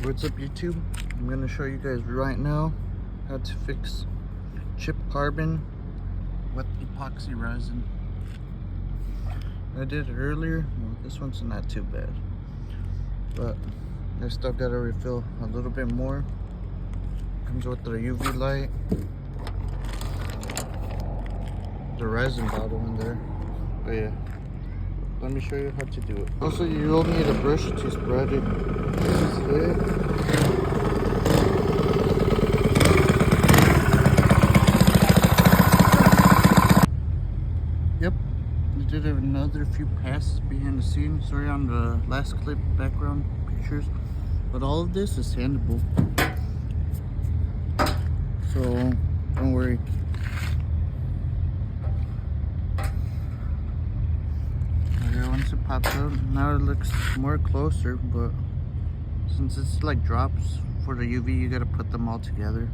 What's up, YouTube? I'm gonna show you guys right now how to fix chip carbon with epoxy resin. I did it earlier. Well, this one's not too bad, but I still gotta refill a little bit more. Comes with the UV light, the resin bottle in there. But yeah, let me show you how to do it. Also, you will need a brush to spread it. This is it. Yep, we did another few passes behind the scenes. Sorry on the last clip, background pictures, but all of this is sandable, so don't worry. Okay, once it pops out, now it looks more closer, but since it's like drops for the UV, you gotta put them all together.